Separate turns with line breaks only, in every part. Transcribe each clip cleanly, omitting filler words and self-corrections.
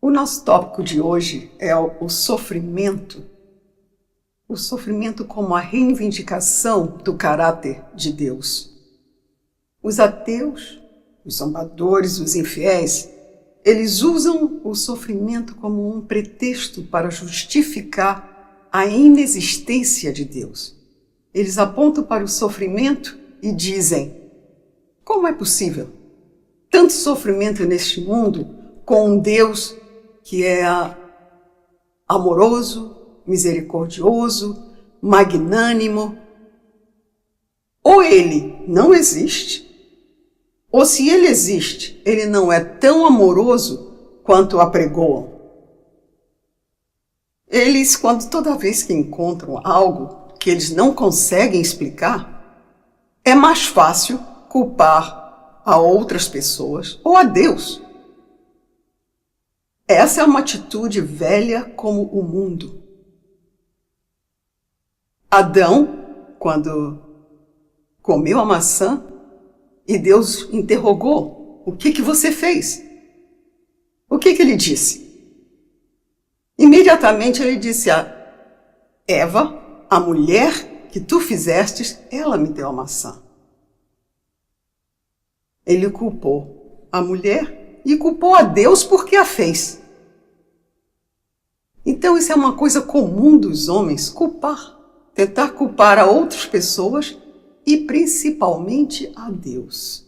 O nosso tópico de hoje é o sofrimento. O sofrimento como a reivindicação do caráter de Deus. Os ateus, os zombadores, os infiéis, eles usam o sofrimento como um pretexto para justificar a inexistência de Deus. Eles apontam para o sofrimento e dizem: como é possível tanto sofrimento neste mundo com um Deus que é amoroso, misericordioso, magnânimo? Ou ele não existe, ou se ele existe, ele não é tão amoroso quanto apregoam. Eles, toda vez que encontram algo que eles não conseguem explicar, é mais fácil culpar a outras pessoas ou a Deus. Essa é uma atitude velha como o mundo. Adão, quando comeu a maçã, e Deus interrogou: o que você fez? O que ele disse? Imediatamente ele disse a Eva: a mulher que tu fizestes, ela me deu a maçã. Ele culpou a mulher e culpou a Deus porque a fez. Então isso é uma coisa comum dos homens, culpar, tentar culpar a outras pessoas e principalmente a Deus.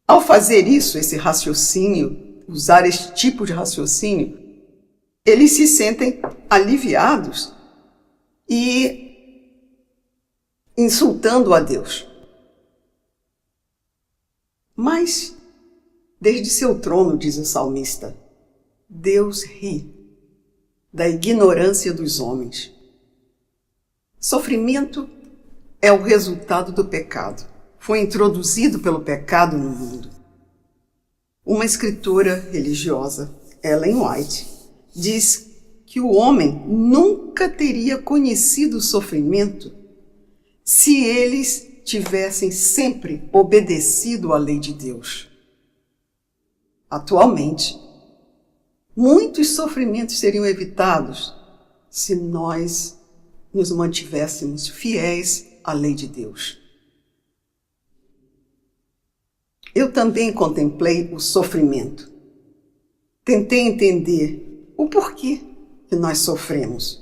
Ao fazer isso, esse raciocínio, usar esse tipo de raciocínio, eles se sentem aliviados e insultando a Deus. Mas, desde seu trono, diz o salmista, Deus ri da ignorância dos homens. Sofrimento é o resultado do pecado. Foi introduzido pelo pecado no mundo. Uma escritora religiosa, Ellen White, diz que o homem nunca teria conhecido o sofrimento se eles tivessem sempre obedecido à lei de Deus. Atualmente, muitos sofrimentos seriam evitados se nós nos mantivéssemos fiéis à lei de Deus. Eu também contemplei o sofrimento. Tentei entender o porquê que nós sofremos.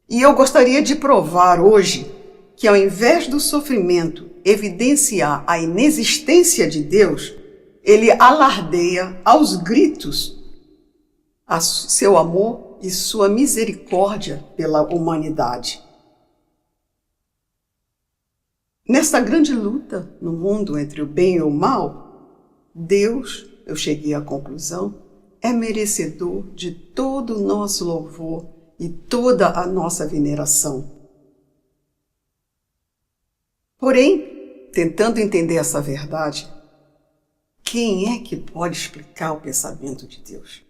E eu gostaria de provar hoje que, ao invés do sofrimento evidenciar a inexistência de Deus, ele alardeia aos gritos seu amor e sua misericórdia pela humanidade. Nesta grande luta no mundo entre o bem e o mal, Deus, eu cheguei à conclusão, é merecedor de todo o nosso louvor e toda a nossa veneração. Porém, tentando entender essa verdade, quem é que pode explicar o pensamento de Deus?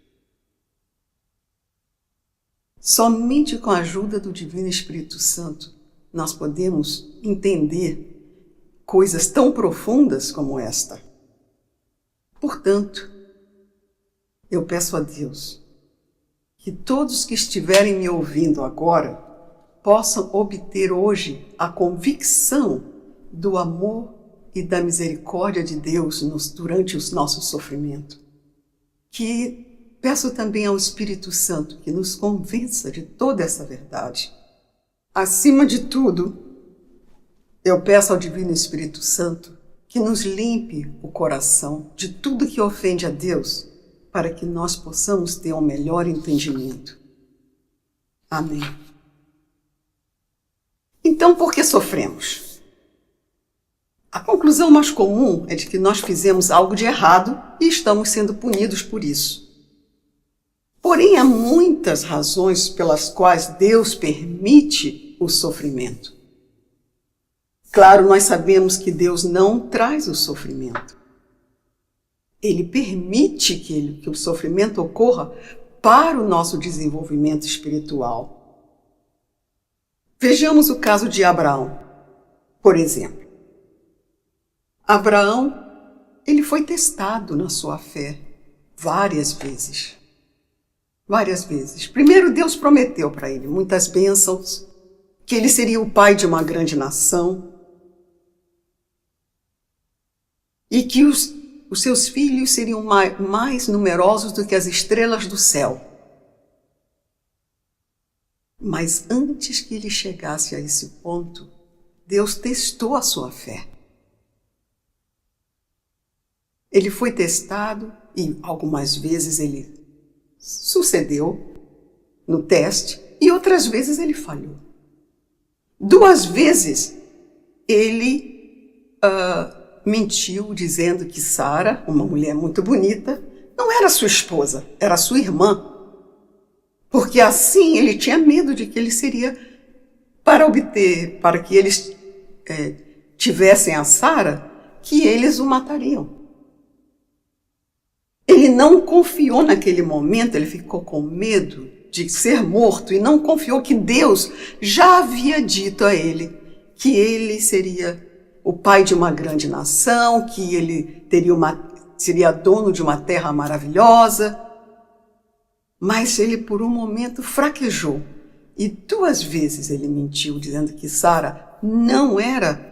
Somente com a ajuda do Divino Espírito Santo nós podemos entender coisas tão profundas como esta. Portanto, eu peço a Deus que todos que estiverem me ouvindo agora possam obter hoje a convicção do amor e da misericórdia de Deus durante o nosso sofrimento. Que peço também ao Espírito Santo que nos convença de toda essa verdade. Acima de tudo, eu peço ao Divino Espírito Santo que nos limpe o coração de tudo que ofende a Deus, para que nós possamos ter um melhor entendimento. Amém. Então, por que sofremos? A conclusão mais comum é de que nós fizemos algo de errado e estamos sendo punidos por isso. Porém, há muitas razões pelas quais Deus permite o sofrimento. Claro, nós sabemos que Deus não traz o sofrimento. Ele permite que o sofrimento ocorra para o nosso desenvolvimento espiritual. Vejamos o caso de Abraão, por exemplo. Abraão, ele foi testado na sua fé várias vezes. várias vezes. Primeiro, Deus prometeu para ele muitas bênçãos, que ele seria o pai de uma grande nação e que os seus filhos seriam mais numerosos do que as estrelas do céu. Mas antes que ele chegasse a esse ponto, Deus testou a sua fé. Ele foi testado e algumas vezes ele sucedeu no teste e outras vezes ele falhou. 2 vezes ele mentiu dizendo que Sara, uma mulher muito bonita, não era sua esposa, era sua irmã. Porque assim ele tinha medo de que ele seria, para que eles tivessem a Sara, que eles o matariam. Ele não confiou naquele momento, ele ficou com medo de ser morto e não confiou que Deus já havia dito a ele que ele seria o pai de uma grande nação, que ele seria dono de uma terra maravilhosa. Mas ele, por um momento, fraquejou. E 2 vezes ele mentiu, dizendo que Sara não era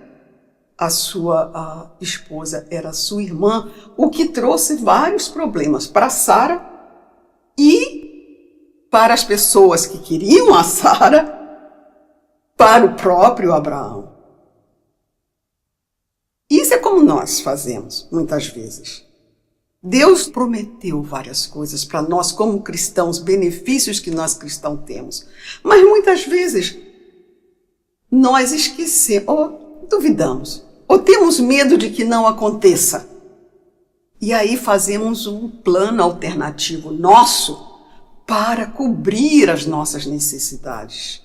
a sua esposa, era a sua irmã, o que trouxe vários problemas para Sara e para as pessoas que queriam a Sara, para o próprio Abraão. Isso é como nós fazemos, muitas vezes. Deus prometeu várias coisas para nós como cristãos, benefícios que nós cristãos temos. Mas muitas vezes nós esquecemos, ou duvidamos, ou temos medo de que não aconteça. E aí fazemos um plano alternativo nosso para cobrir as nossas necessidades.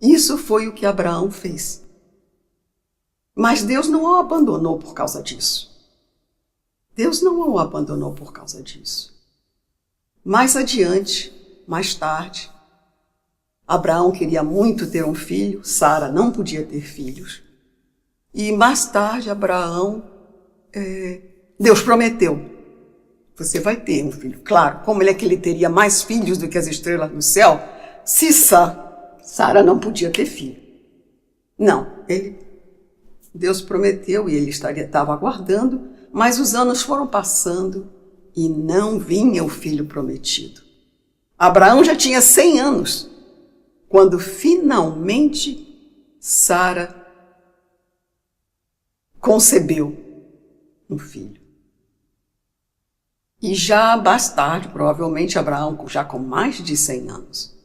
Isso foi o que Abraão fez. Mas Deus não o abandonou por causa disso. Deus não o abandonou por causa disso. Mais adiante, mais tarde, Abraão queria muito ter um filho, Sara não podia ter filhos. E mais tarde, Deus prometeu, você vai ter um filho. Claro, como é que ele teria mais filhos do que as estrelas do céu, se Sara não podia ter filho? Não, Deus prometeu e ele estava aguardando, mas os anos foram passando e não vinha o filho prometido. Abraão já tinha 100 anos, quando finalmente Sara concebeu um filho. E já mais tarde, provavelmente Abraão, já com mais de 100 anos,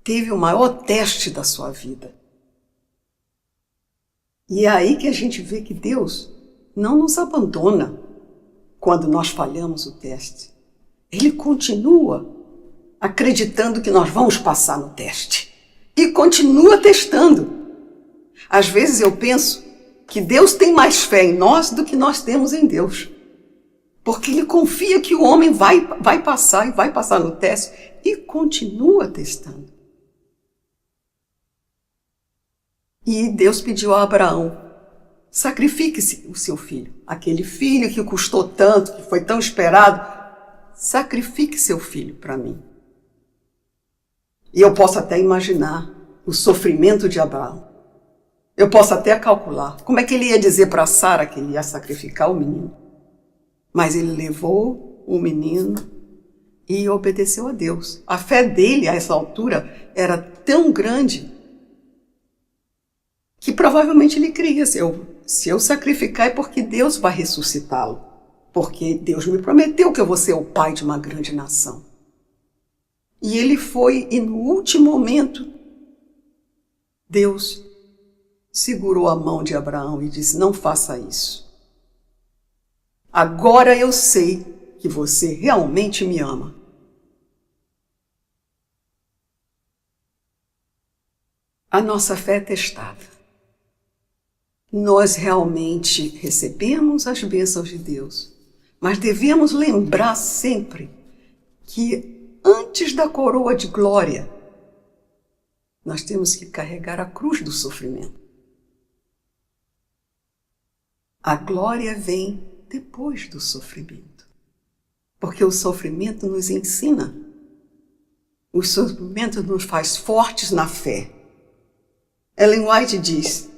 teve o maior teste da sua vida. E é aí que a gente vê que Deus não nos abandona quando nós falhamos o teste. Ele continua acreditando que nós vamos passar no teste. E continua testando. Às vezes eu penso que Deus tem mais fé em nós do que nós temos em Deus. Porque Ele confia que o homem vai passar e vai passar no teste e continua testando. E Deus pediu a Abraão, sacrifique-se o seu filho, aquele filho que custou tanto, que foi tão esperado, sacrifique seu filho para mim. E eu posso até imaginar o sofrimento de Abraão. Eu posso até calcular como é que ele ia dizer para Sara que ele ia sacrificar o menino. Mas ele levou o menino e obedeceu a Deus. A fé dele, a essa altura, era tão grande que provavelmente ele cria, se eu sacrificar é porque Deus vai ressuscitá-lo. Porque Deus me prometeu que eu vou ser o pai de uma grande nação. E ele foi, e no último momento, Deus segurou a mão de Abraão e disse, não faça isso. Agora eu sei que você realmente me ama. A nossa fé é testada. Nós realmente recebemos as bênçãos de Deus, mas devemos lembrar sempre que antes da coroa de glória, nós temos que carregar a cruz do sofrimento. A glória vem depois do sofrimento. Porque o sofrimento nos ensina. O sofrimento nos faz fortes na fé. Ellen White diz: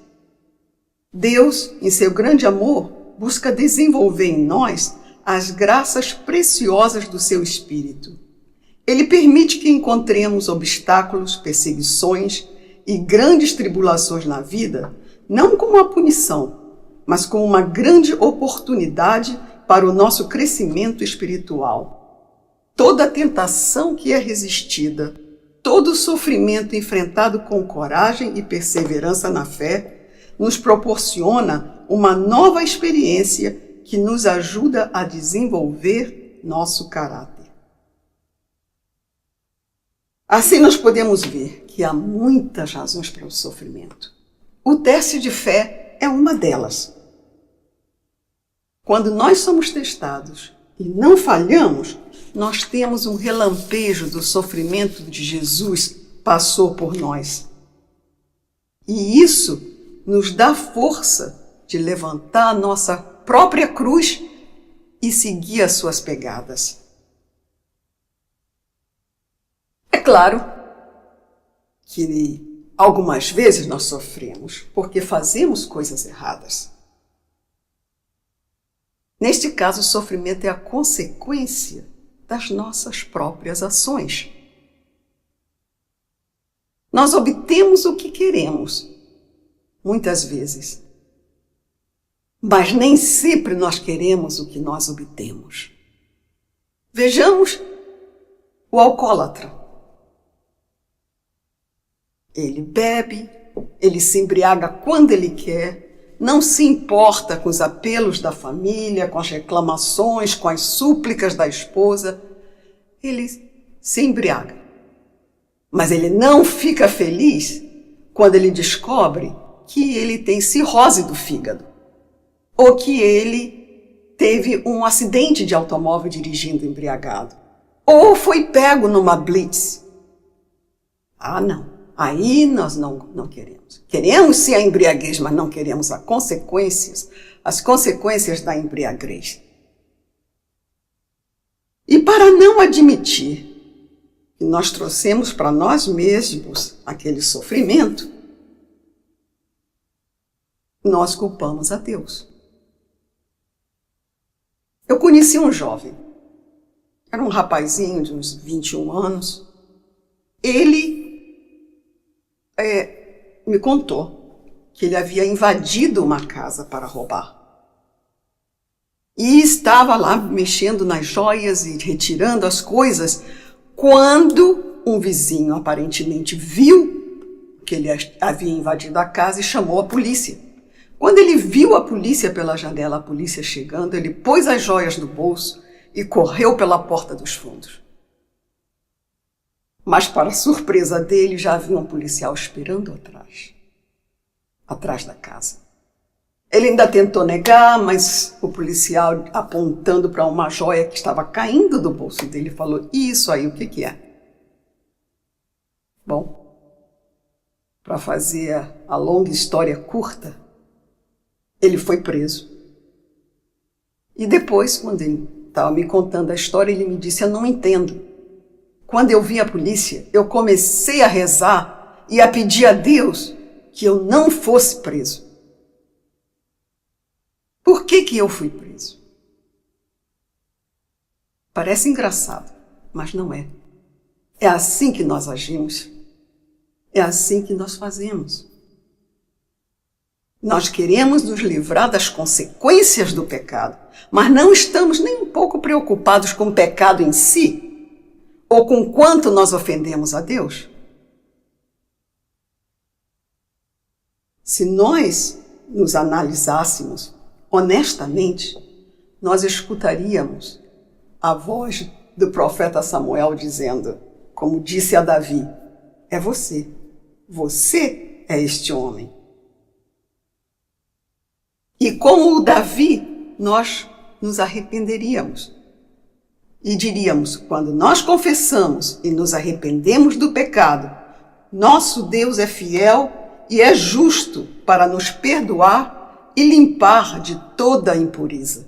Deus, em seu grande amor, busca desenvolver em nós as graças preciosas do seu Espírito. Ele permite que encontremos obstáculos, perseguições e grandes tribulações na vida, não como uma punição, mas como uma grande oportunidade para o nosso crescimento espiritual. Toda tentação que é resistida, todo sofrimento enfrentado com coragem e perseverança na fé, nos proporciona uma nova experiência que nos ajuda a desenvolver nosso caráter. Assim nós podemos ver que há muitas razões para o sofrimento. O teste de fé é uma delas. Quando nós somos testados e não falhamos, nós temos um relampejo do sofrimento de Jesus passou por nós. E isso nos dá força de levantar a nossa própria cruz e seguir as suas pegadas. É claro que algumas vezes nós sofremos porque fazemos coisas erradas. Neste caso, o sofrimento é a consequência das nossas próprias ações. Nós obtemos o que queremos, muitas vezes, mas nem sempre nós queremos o que nós obtemos. Vejamos o alcoólatra. Ele bebe, ele se embriaga quando ele quer, não se importa com os apelos da família, com as reclamações, com as súplicas da esposa. Ele se embriaga. Mas ele não fica feliz quando ele descobre que ele tem cirrose do fígado ou que ele teve um acidente de automóvel dirigindo embriagado ou foi pego numa blitz. Ah, não. Aí nós não queremos. Queremos sim a embriaguez, mas não queremos as consequências da embriaguez. E para não admitir que nós trouxemos para nós mesmos aquele sofrimento, nós culpamos a Deus. Eu conheci um jovem. Era um rapazinho de uns 21 anos. Ele me contou que ele havia invadido uma casa para roubar. E estava lá mexendo nas joias e retirando as coisas quando um vizinho aparentemente viu que ele havia invadido a casa e chamou a polícia. Quando ele viu a polícia pela janela, a polícia chegando, ele pôs as joias no bolso e correu pela porta dos fundos. Mas, para surpresa dele, já havia um policial esperando atrás da casa. Ele ainda tentou negar, mas o policial, apontando para uma joia que estava caindo do bolso dele, falou: "Isso aí, o que é?" Bom, para fazer a longa história curta, ele foi preso. E depois, quando ele estava me contando a história, ele me disse: "Eu não entendo. Quando eu vi a polícia, eu comecei a rezar e a pedir a Deus que eu não fosse preso. Por que eu fui preso?" Parece engraçado, mas não é. É assim que nós agimos. É assim que nós fazemos. Nós queremos nos livrar das consequências do pecado, mas não estamos nem um pouco preocupados com o pecado em si, ou com quanto nós ofendemos a Deus. Se nós nos analisássemos honestamente, nós escutaríamos a voz do profeta Samuel dizendo, como disse a Davi: "É você. Você é este homem." E como o Davi, nós nos arrependeríamos. E diríamos: quando nós confessamos e nos arrependemos do pecado, nosso Deus é fiel e é justo para nos perdoar e limpar de toda a impureza.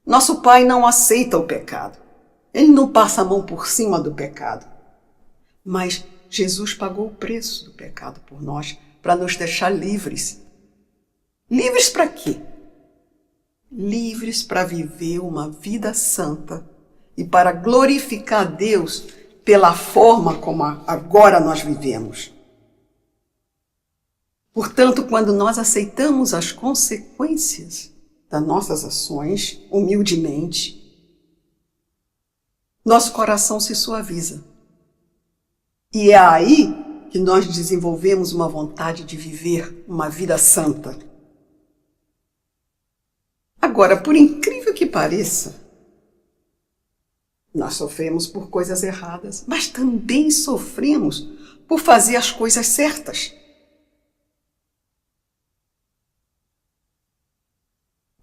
Nosso Pai não aceita o pecado. Ele não passa a mão por cima do pecado. Mas Jesus pagou o preço do pecado por nós, para nos deixar livres. Livres para quê? Livres para viver uma vida santa e para glorificar a Deus pela forma como agora nós vivemos. Portanto, quando nós aceitamos as consequências das nossas ações, humildemente, nosso coração se suaviza. E é aí que nós desenvolvemos uma vontade de viver uma vida santa. Agora, por incrível que pareça, nós sofremos por coisas erradas, mas também sofremos por fazer as coisas certas.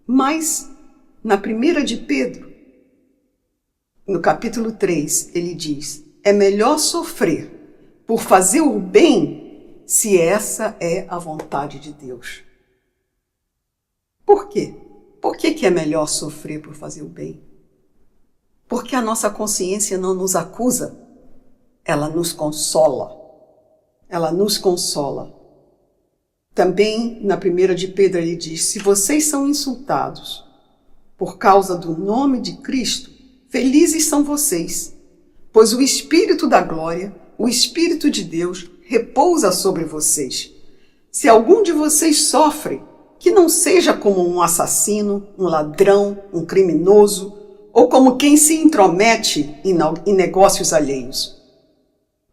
Mas, na 1 de Pedro, no capítulo 3, ele diz: é melhor sofrer por fazer o bem, se essa é a vontade de Deus. Por quê? Por que é melhor sofrer por fazer o bem? Porque a nossa consciência não nos acusa, ela nos consola. Ela nos consola. Também, na 1 de Pedro, ele diz: se vocês são insultados por causa do nome de Cristo, felizes são vocês, pois o Espírito da glória, o Espírito de Deus, repousa sobre vocês. Se algum de vocês sofre, que não seja como um assassino, um ladrão, um criminoso, ou como quem se intromete em negócios alheios.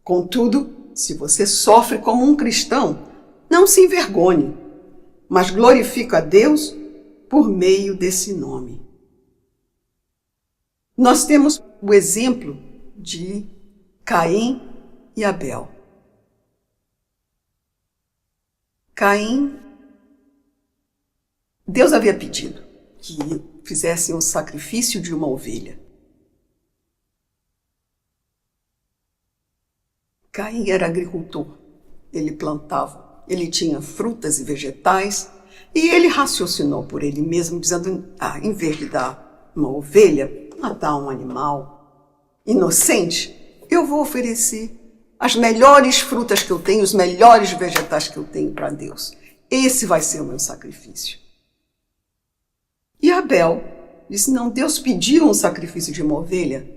Contudo, se você sofre como um cristão, não se envergonhe, mas glorifique a Deus por meio desse nome. Nós temos o exemplo de Caim e Abel. Caim, Deus havia pedido que fizessem um sacrifício de uma ovelha. Caim era agricultor, ele plantava, ele tinha frutas e vegetais, e ele raciocinou por ele mesmo, dizendo: em vez de dar uma ovelha, matar um animal inocente, eu vou oferecer as melhores frutas que eu tenho, os melhores vegetais que eu tenho para Deus. Esse vai ser o meu sacrifício. E Abel disse: não, Deus pediu um sacrifício de uma ovelha,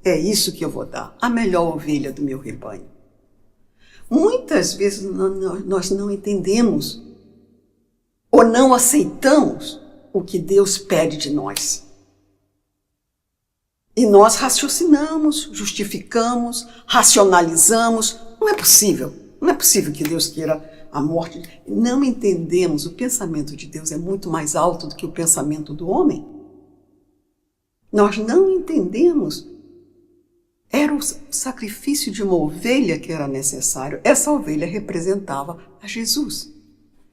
é isso que eu vou dar, a melhor ovelha do meu rebanho. Muitas vezes nós não entendemos ou não aceitamos o que Deus pede de nós. E nós raciocinamos, justificamos, racionalizamos. Não é possível que Deus queira a morte. Não entendemos, o pensamento de Deus é muito mais alto do que o pensamento do homem. Nós não entendemos. Era o sacrifício de uma ovelha que era necessário. Essa ovelha representava a Jesus.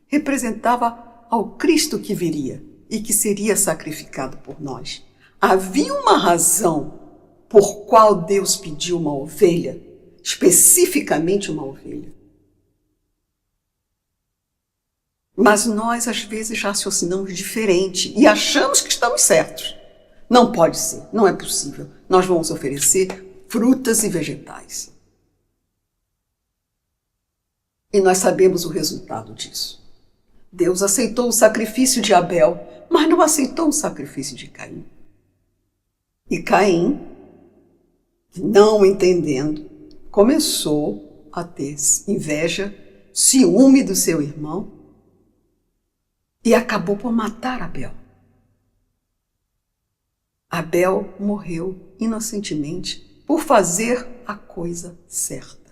Representava ao Cristo que viria e que seria sacrificado por nós. Havia uma razão por qual Deus pediu uma ovelha, especificamente uma ovelha. Mas nós, às vezes, raciocinamos diferente e achamos que estamos certos. Não pode ser, não é possível. Nós vamos oferecer frutas e vegetais. E nós sabemos o resultado disso. Deus aceitou o sacrifício de Abel, mas não aceitou o sacrifício de Caim. E Caim, não entendendo, começou a ter inveja, ciúme do seu irmão e acabou por matar Abel. Abel morreu inocentemente por fazer a coisa certa.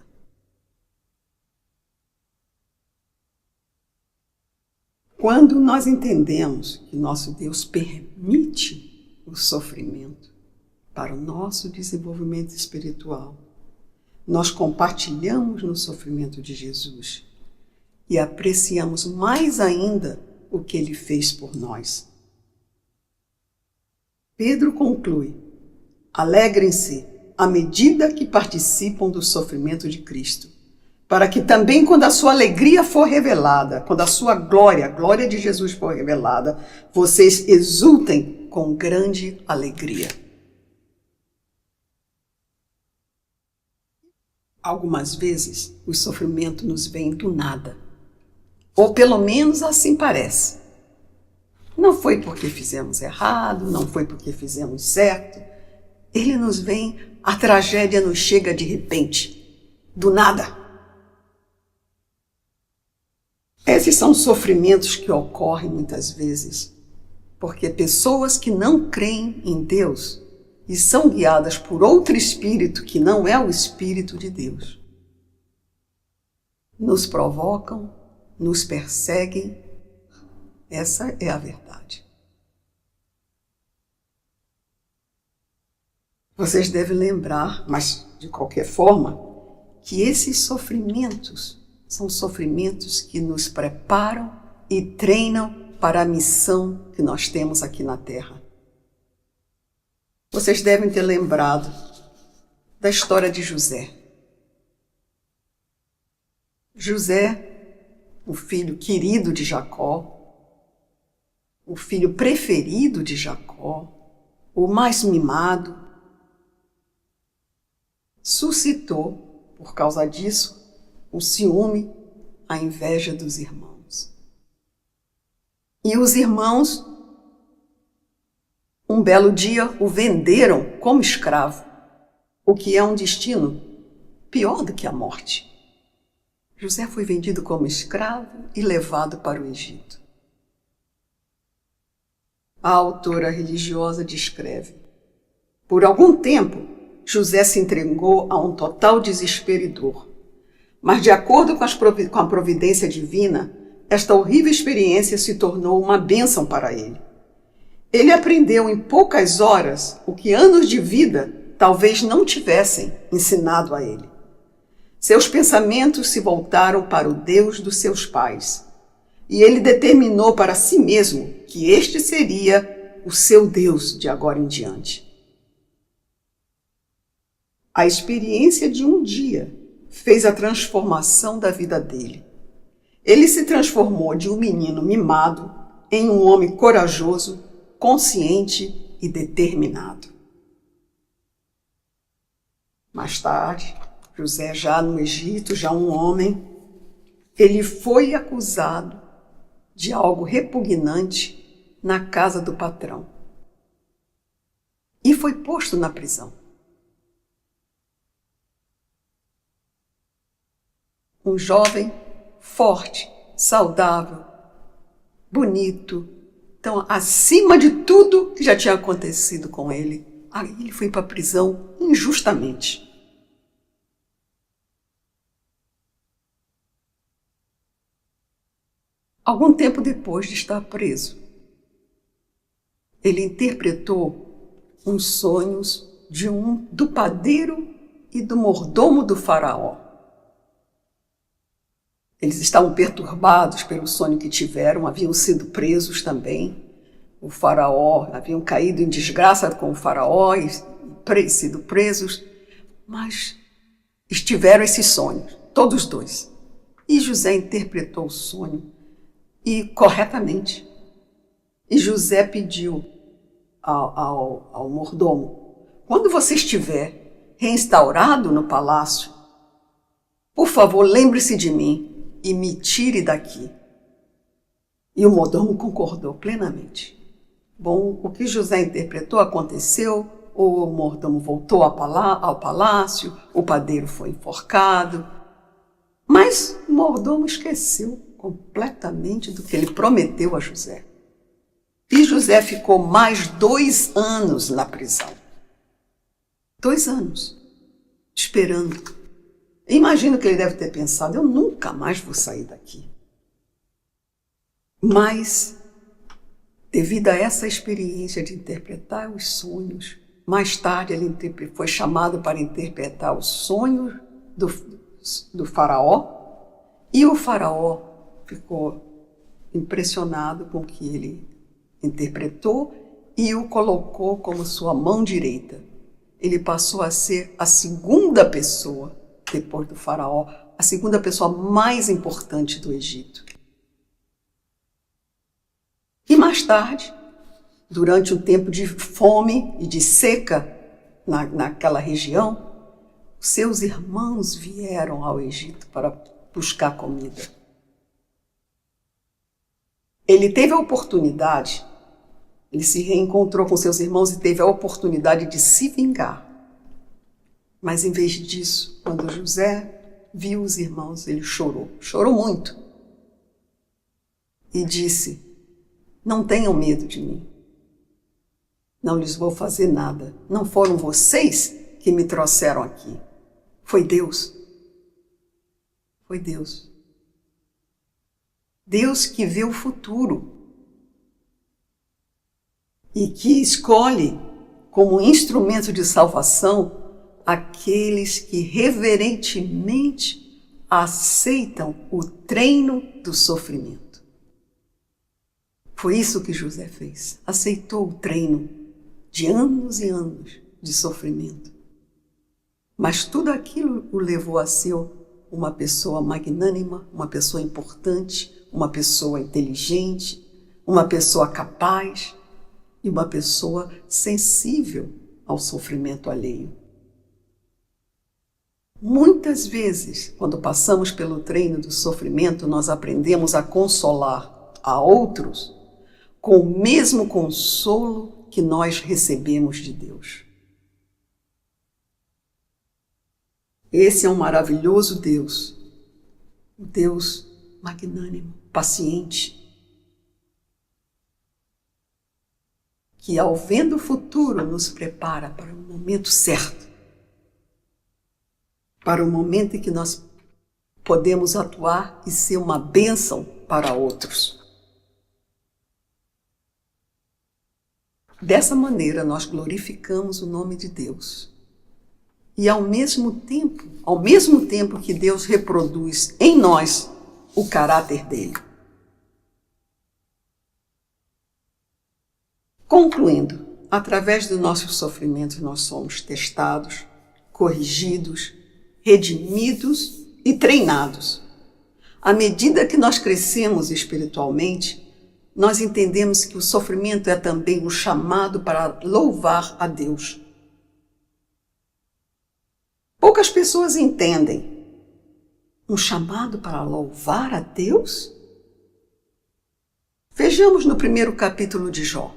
Quando nós entendemos que nosso Deus permite o sofrimento para o nosso desenvolvimento espiritual, nós compartilhamos no sofrimento de Jesus e apreciamos mais ainda o que ele fez por nós. Pedro conclui: alegrem-se à medida que participam do sofrimento de Cristo, para que também, quando a sua alegria for revelada, quando a sua glória, a glória de Jesus for revelada, vocês exultem com grande alegria. Algumas vezes, o sofrimento nos vem do nada. Ou pelo menos assim parece. Não foi porque fizemos errado, não foi porque fizemos certo. Ele nos vem, a tragédia nos chega de repente, do nada. Esses são sofrimentos que ocorrem muitas vezes porque pessoas que não creem em Deus e são guiadas por outro espírito que não é o Espírito de Deus, nos provocam, nos perseguem. Essa é a verdade. Vocês devem lembrar, mas de qualquer forma, que esses sofrimentos são sofrimentos que nos preparam e treinam para a missão que nós temos aqui na Terra. Vocês devem ter lembrado da história de José. José, o filho querido de Jacó, o filho preferido de Jacó, o mais mimado, suscitou, por causa disso, o ciúme, a inveja dos irmãos. E os irmãos, um belo dia, o venderam como escravo, o que é um destino pior do que a morte. José foi vendido como escravo e levado para o Egito. A autora religiosa descreve: por algum tempo, José se entregou a um total desespero e dor. Mas, de acordo com a providência divina, esta horrível experiência se tornou uma bênção para ele. Ele aprendeu em poucas horas o que anos de vida talvez não tivessem ensinado a ele. Seus pensamentos se voltaram para o Deus dos seus pais, e ele determinou para si mesmo que este seria o seu Deus de agora em diante. A experiência de um dia fez a transformação da vida dele. Ele se transformou de um menino mimado em um homem corajoso, consciente e determinado. Mais tarde, José, já no Egito, já um homem, ele foi acusado de algo repugnante na casa do patrão e foi posto na prisão. Um jovem forte, saudável, bonito, então acima de tudo que já tinha acontecido com ele, aí ele foi para a prisão injustamente. Algum tempo depois de estar preso, ele interpretou os sonhos do padeiro e do mordomo do faraó. Eles estavam perturbados pelo sonho que tiveram, haviam sido presos também. O faraó, haviam caído em desgraça com o faraó e sido presos, mas tiveram esses sonhos, todos dois. E José interpretou o sonho e corretamente. E José pediu ao mordomo: quando você estiver reinstaurado no palácio, por favor, lembre-se de mim e me tire daqui. E o mordomo concordou plenamente. Bom, o que José interpretou aconteceu, o mordomo voltou ao palácio, o padeiro foi enforcado, mas o mordomo esqueceu completamente do que ele prometeu a José. E José ficou mais 2 anos na prisão. 2 anos, esperando. Imagino que ele deve ter pensado: eu nunca mais vou sair daqui. Mas, devido a essa experiência de interpretar os sonhos, mais tarde ele foi chamado para interpretar os sonhos do faraó, e o faraó ficou impressionado com o que ele interpretou e o colocou como sua mão direita. Ele passou a ser a segunda pessoa, depois do faraó, a segunda pessoa mais importante do Egito. E mais tarde, durante um tempo de fome e de seca naquela região, seus irmãos vieram ao Egito para buscar comida. Ele teve a oportunidade, ele se reencontrou com seus irmãos e teve a oportunidade de se vingar. Mas em vez disso, quando José viu os irmãos, ele chorou muito. E disse: não tenham medo de mim. Não lhes vou fazer nada. Não foram vocês que me trouxeram aqui. Foi Deus. Foi Deus. Deus que vê o futuro e que escolhe como instrumento de salvação aqueles que reverentemente aceitam o treino do sofrimento. Foi isso que José fez. Aceitou o treino de anos e anos de sofrimento. Mas tudo aquilo o levou a ser uma pessoa magnânima, uma pessoa importante, uma pessoa inteligente, uma pessoa capaz e uma pessoa sensível ao sofrimento alheio. Muitas vezes, quando passamos pelo treino do sofrimento, nós aprendemos a consolar a outros com o mesmo consolo que nós recebemos de Deus. Esse é um maravilhoso Deus, um Deus magnânimo, paciente, que ao vendo o futuro nos prepara para o momento certo, para o momento em que nós podemos atuar e ser uma bênção para outros. Dessa maneira, nós glorificamos o nome de Deus. E ao mesmo tempo que Deus reproduz em nós o caráter dele. Concluindo, através do nosso sofrimento nós somos testados, corrigidos, redimidos e treinados. À medida que nós crescemos espiritualmente, nós entendemos que o sofrimento é também um chamado para louvar a Deus. Poucas pessoas entendem um chamado para louvar a Deus? Vejamos no primeiro capítulo de Jó.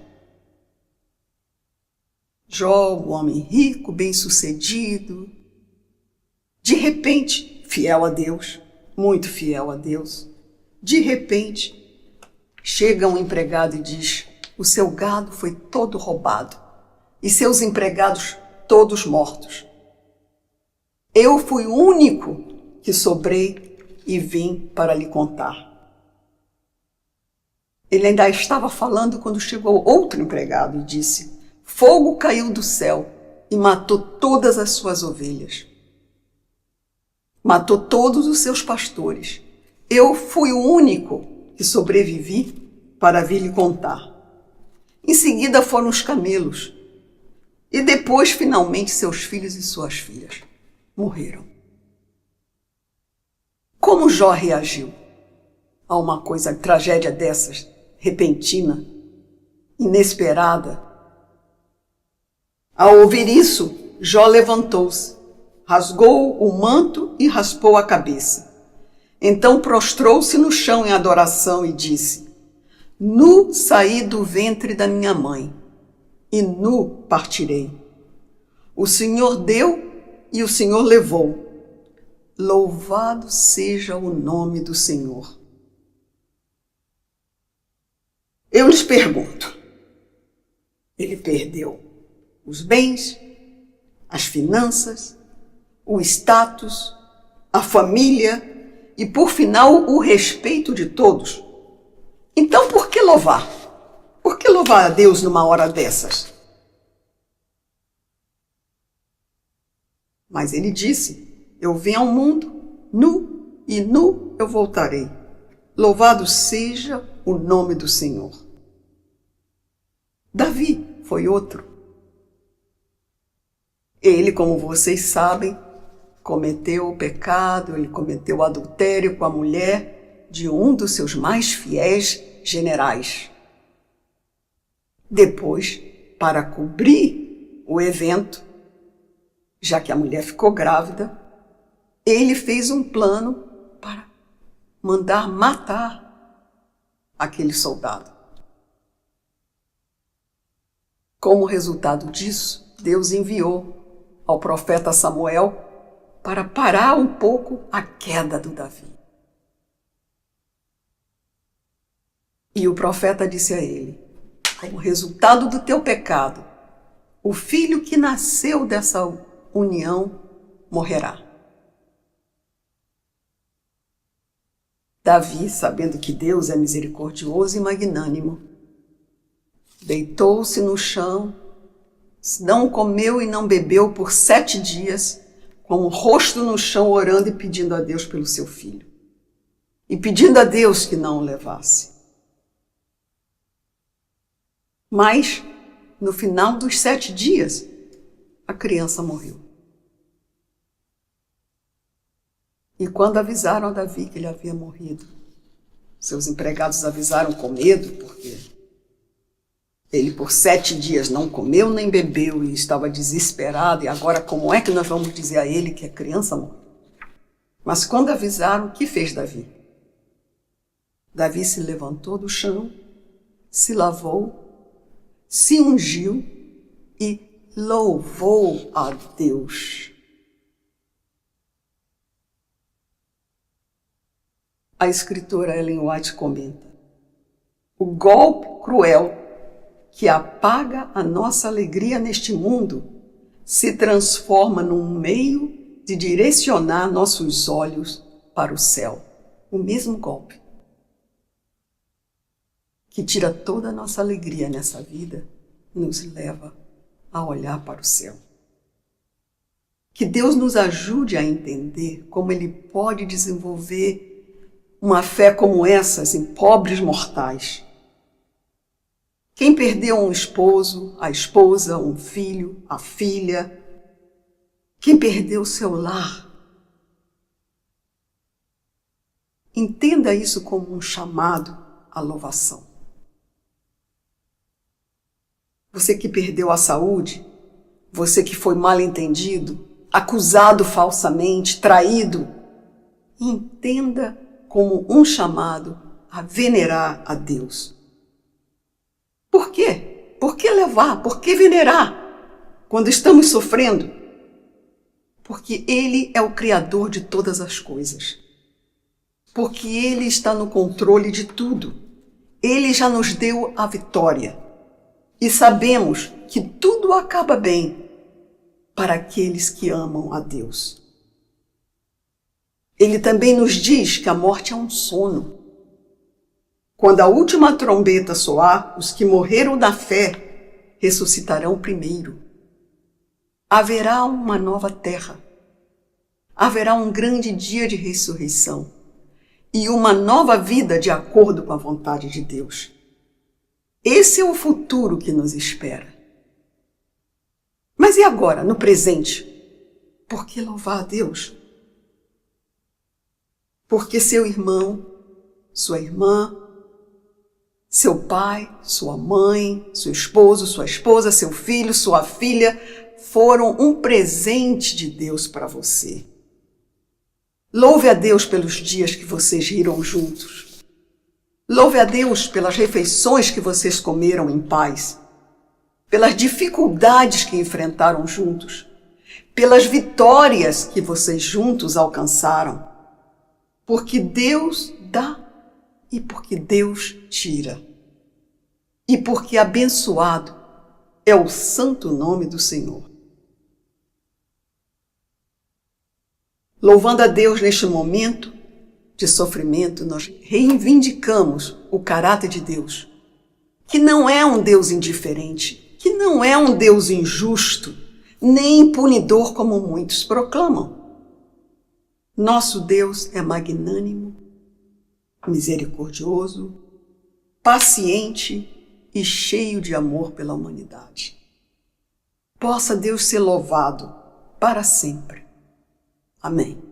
Jó, um homem rico, bem-sucedido, de repente, fiel a Deus, muito fiel a Deus, de repente, chega um empregado e diz: o seu gado foi todo roubado e seus empregados todos mortos. Eu fui o único que sobrei e vim para lhe contar. Ele ainda estava falando quando chegou outro empregado e disse: fogo caiu do céu e matou todas as suas ovelhas. Matou todos os seus pastores. Eu fui o único que sobrevivi para vir lhe contar. Em seguida foram os camelos. E depois, finalmente, seus filhos e suas filhas morreram. Como Jó reagiu a uma tragédia dessas, repentina, inesperada? Ao ouvir isso, Jó levantou-se, rasgou o manto e raspou a cabeça. Então prostrou-se no chão em adoração e disse: nu saí do ventre da minha mãe, e nu partirei. O Senhor deu e o Senhor levou. Louvado seja o nome do Senhor. Eu lhes pergunto, ele perdeu os bens, as finanças, o status, a família e, por final, o respeito de todos. Então, por que louvar? Por que louvar a Deus numa hora dessas? Mas ele disse: eu vim ao mundo nu e nu eu voltarei. Louvado seja o nome do Senhor. Davi foi outro. Ele, como vocês sabem, cometeu o pecado, ele cometeu o adultério com a mulher de um dos seus mais fiéis generais. Depois, para cobrir o evento, já que a mulher ficou grávida, ele fez um plano para mandar matar aquele soldado. Como resultado disso, Deus enviou ao profeta Samuel para parar um pouco a queda do Davi. E o profeta disse a ele: como resultado do teu pecado, o filho que nasceu dessa união morrerá. Davi, sabendo que Deus é misericordioso e magnânimo, deitou-se no chão, não comeu e não bebeu por 7 dias, com o rosto no chão, orando e pedindo a Deus pelo seu filho. E pedindo a Deus que não o levasse. Mas, no final dos 7 dias, a criança morreu. E quando avisaram a Davi que ele havia morrido, seus empregados avisaram com medo, porque ele por 7 dias não comeu nem bebeu e estava desesperado. E agora como é que nós vamos dizer a ele que a criança morreu? Mas quando avisaram, o que fez Davi? Davi se levantou do chão, se lavou, se ungiu e louvou a Deus. A escritora Ellen White comenta: o golpe cruel que apaga a nossa alegria neste mundo se transforma num meio de direcionar nossos olhos para o céu. O mesmo golpe que tira toda a nossa alegria nessa vida nos leva a olhar para o céu. Que Deus nos ajude a entender como Ele pode desenvolver uma fé como essas em pobres mortais. Quem perdeu um esposo, a esposa, um filho, a filha, quem perdeu seu lar, entenda isso como um chamado à louvação. Você que perdeu a saúde, você que foi mal entendido, acusado falsamente, traído, entenda como um chamado a venerar a Deus. Por quê? Por que levar? Por que venerar quando estamos sofrendo? Porque Ele é o Criador de todas as coisas. Porque Ele está no controle de tudo. Ele já nos deu a vitória. E sabemos que tudo acaba bem para aqueles que amam a Deus. Ele também nos diz que a morte é um sono. Quando a última trombeta soar, os que morreram na fé ressuscitarão primeiro. Haverá uma nova terra. Haverá um grande dia de ressurreição e uma nova vida de acordo com a vontade de Deus. Esse é o futuro que nos espera. Mas e agora, no presente? Por que louvar a Deus? Porque seu irmão, sua irmã, seu pai, sua mãe, seu esposo, sua esposa, seu filho, sua filha foram um presente de Deus para você. Louve a Deus pelos dias que vocês riram juntos. Louve a Deus pelas refeições que vocês comeram em paz, pelas dificuldades que enfrentaram juntos, pelas vitórias que vocês juntos alcançaram, porque Deus dá e porque Deus tira, e porque abençoado é o santo nome do Senhor. Louvando a Deus neste momento de sofrimento, nós reivindicamos o caráter de Deus, que não é um Deus indiferente, que não é um Deus injusto, nem punidor como muitos proclamam. Nosso Deus é magnânimo, misericordioso, paciente e cheio de amor pela humanidade. Possa Deus ser louvado para sempre. Amém.